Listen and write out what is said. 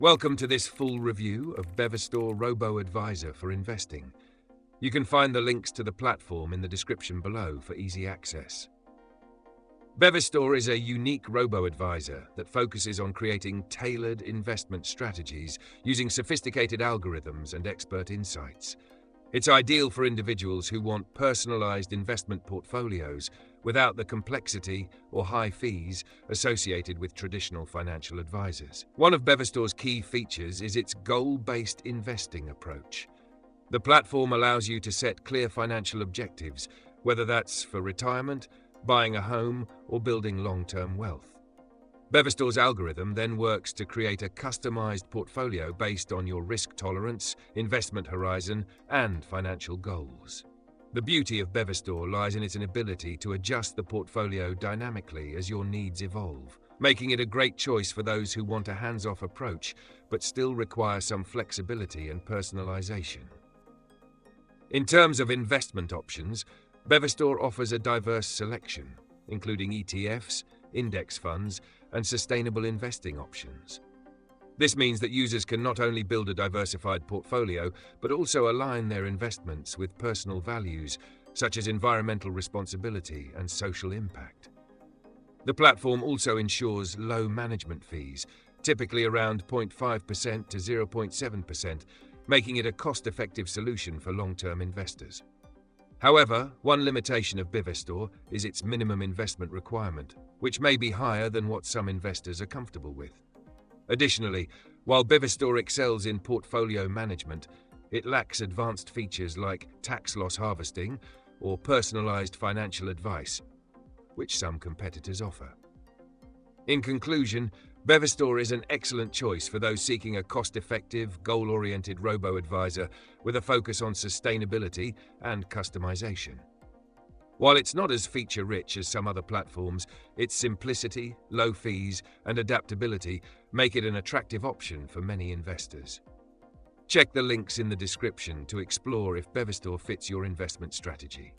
Welcome to this full review of Bevestor Robo-advisor for investing. You can find the links to the platform in the description below for easy access. Bevestor is a unique robo-advisor that focuses on creating tailored investment strategies using sophisticated algorithms and expert insights. It's ideal for individuals who want personalized investment portfolios without the complexity or high fees associated with traditional financial advisors. One of Bevestor's key features is its goal-based investing approach. The platform allows you to set clear financial objectives, whether that's for retirement, buying a home, or building long-term wealth. Bevestor's algorithm then works to create a customized portfolio based on your risk tolerance, investment horizon, and financial goals. The beauty of Bevestor lies in its ability to adjust the portfolio dynamically as your needs evolve, making it a great choice for those who want a hands-off approach but still require some flexibility and personalization. In terms of investment options, Bevestor offers a diverse selection, including ETFs, index funds, and sustainable investing options. This means that users can not only build a diversified portfolio, but also align their investments with personal values, such as environmental responsibility and social impact. The platform also ensures low management fees, typically around 0.5% to 0.7%, making it a cost-effective solution for long-term investors. However, one limitation of Bevestor is its minimum investment requirement, which may be higher than what some investors are comfortable with. Additionally, while Bevestor excels in portfolio management, it lacks advanced features like tax loss harvesting or personalized financial advice, which some competitors offer. In conclusion, Bevestor is an excellent choice for those seeking a cost-effective, goal-oriented robo-advisor with a focus on sustainability and customization. While it's not as feature-rich as some other platforms, its simplicity, low fees, and adaptability make it an attractive option for many investors. Check the links in the description to explore if Bevestor fits your investment strategy.